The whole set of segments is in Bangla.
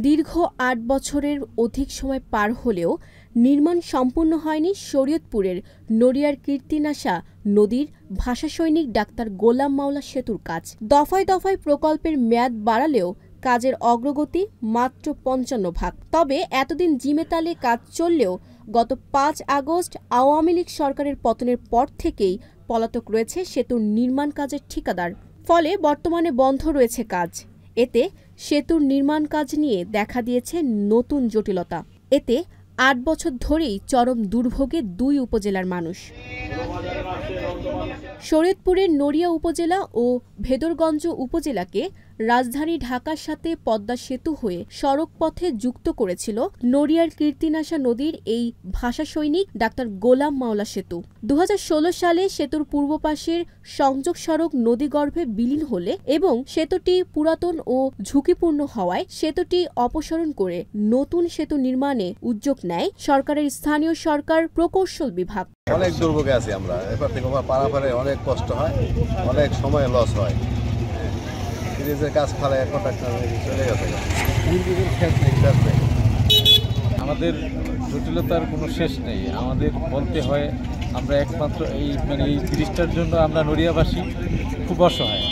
দীর্ঘ ৮ বছরের অধিক সময় পার হলেও নির্মাণ সম্পূর্ণ হয়নি শরীয়তপুরের নড়িয়ার কীর্তিনাশা নদীর ভাষাসৈনিক ডাক্তার গোলাম মাওলা সেতুর কাজ। দফায় দফায় প্রকল্পের মেয়াদ বাড়ালেও কাজের অগ্রগতি মাত্র ৫৫%। তবে এতদিন জিমেতালে কাজ চললেও গত ৫ আগস্ট আওয়ামী লীগ সরকারের পতনের পর থেকেই পলাতক রয়েছে সেতুর নির্মাণ কাজের ঠিকাদার। ফলে বর্তমানে বন্ধ রয়েছে কাজ। এতে সেতুর নির্মাণ কাজ নিয়ে দেখা দিয়েছে নতুন জটিলতা। এতে ৮ বছর ধরেই চরম দুর্ভোগে ২ উপজেলার মানুষ। শরীয়তপুরের নড়িয়া উপজেলা ও ভেদরগঞ্জ উপজেলাকে রাজধানী ঢাকার সাথে পদ্মা সেতু হয়ে সড়ক পথে যুক্ত করেছিল নড়িয়ার কীর্তিনাশা নদীর এই ভাষাসৈনিক ডাক্তার গোলাম মাওলা সেতু। ২০১৬ সালে সেতুর পূর্ব পাশের সংযোগ সড়ক নদীগর্ভে বিলীন হলে এবং সেতুটি পুরাতন ও ঝুঁকিপূর্ণ হওয়ায় সেতুটি অপসারণ করে নতুন সেতু নির্মাণে উদ্যোগ নেয় সরকারের স্থানীয় সরকার প্রকৌশল বিভাগ। অনেক দুর্ভোগে আছি আমরা। এরপর থেকে পারাপারে অনেক কষ্ট হয়, অনেক সময় লস হয়। ব্রিজের কাজ ফলে কন্ট্রাক্টর চলে গেছে, আমাদের জটিলতার কোনো শেষ নেই। আমাদের বলতে হয় আমরা একমাত্র এই ব্রিজটার জন্য আমরা নড়িয়াবাসী খুব অসহায়,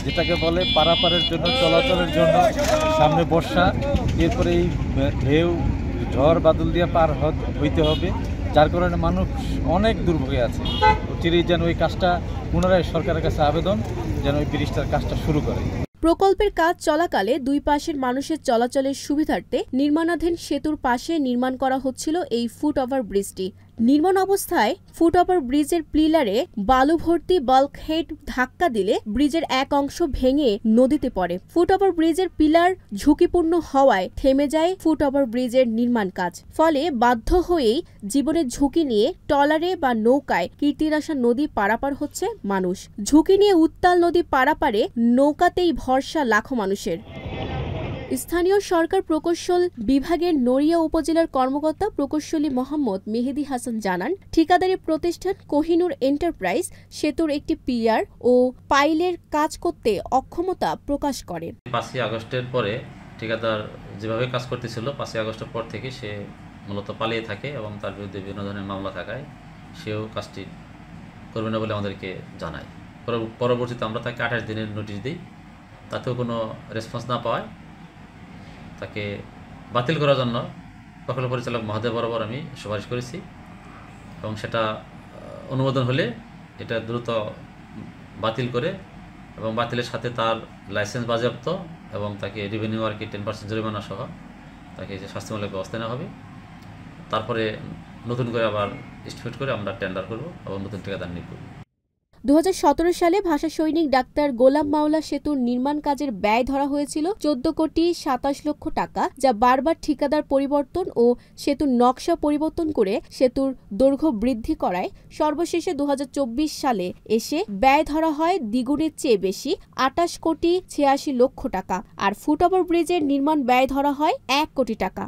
যেটাকে বলে পারাপারের জন্য চলাচলের জন্য সামনে বর্ষা, এরপরে এই ঢেউ ঝড় বাদল দিয়ে পার হইতে হবে, যার কারণে মানুষ অনেক দুর্ভোগে আছে। চিরেই যেন ওই কাজটা পুনরায় সরকারের কাছে আবেদন যেন ওই ব্রিজটার কাজটা শুরু করে। প্রকল্পের কাজ চলাকালে দুই পাশের মানুষের চলাচলের সুবিধার্থে নির্মাণাধীন সেতুর পাশে নির্মাণ করা হচ্ছিল এই ফুটওভার ব্রিজটি। নির্মাণ অবস্থায় ফুটওভার ব্রিজের পিলারে বালু ভর্তি বাল্কহেড ধাক্কা দিলে ব্রিজের এক অংশ ভেঙে নদীতে পড়ে। ফুটওভার ব্রিজের পিলার ঝুঁকিপূর্ণ হওয়ায় থেমে যায় ফুটওভার ব্রিজের নির্মাণ কাজ। ফলে বাধ্য হয়েই জীবনের ঝুঁকি নিয়ে ট্রলারে বা নৌকায় কীর্তিনাশা নদী পারাপার হচ্ছে মানুষ। ঝুঁকি নিয়ে উত্তাল নদী পারাপারে নৌকাতেই ভরসা লাখো মানুষের। স্থানীয় সরকার প্রকৌশল বিভাগের নড়িয়া উপজেলার কর্মকর্তা প্রকৌশলী মোহাম্মদ মেহেদী হাসান জানান, ঠিকাদারি প্রতিষ্ঠান কোহিনুর এন্টারপ্রাইজ সেতুর একটি পিলার ও পাইলের কাজ করতে অক্ষমতা প্রকাশ করে। ৫ আগস্টের পরে ঠিকাদার যেভাবে কাজ করতেছিল ৫ আগস্টের পর থেকে সে মূলত পালিয়ে থাকে এবং তার বিরুদ্ধে বিভিন্ন ধরনের মামলা থাকায় সেও কাজটি করবে না বলে আমাদেরকে জানায়। পরবর্তীতে আমরা তাকে ২৮ দিনের নোটিশ দিই, তাতেও কোনো রেসপন্স না পাওয়ায় তাকে বাতিল করার জন্য প্রকল্প পরিচালক মহোদয় বরাবর আমি সুপারিশ করেছি এবং সেটা অনুমোদন হলে এটা দ্রুত বাতিল করে এবং বাতিলের সাথে তার লাইসেন্স বাজেয়াপ্ত এবং তাকে রেভিনিউ আরকি 10% জরিমানা সহ তাকে শাস্তিমূলক ব্যবস্থা নেওয়া হবে। তারপরে নতুন করে আবার এস্টিমেট করে আমরা টেন্ডার করব এবং নতুন ঠিকাদার নিয়োগ করব। ২০১৭ সালে ভাষাসৈনিক ডাক্তার গোলাম মাওলা সেতুর নির্মাণ কাজের ব্যয় ধরা হয়েছিল ১৪,২৭,০০,০০০ টাকা, যা বারবার ঠিকাদার পরিবর্তন ও সেতুর নকশা পরিবর্তন করে সেতুর দৈর্ঘ্য বৃদ্ধি করায় সর্বশেষে ২০২৪ সালে এসে ব্যয় ধরা হয় দ্বিগুণের চেয়ে বেশি ২৮,৮৬,০০,০০০ টাকা। আর ফুটওভার ব্রিজের নির্মাণ ব্যয় ধরা হয় ১ কোটি টাকা।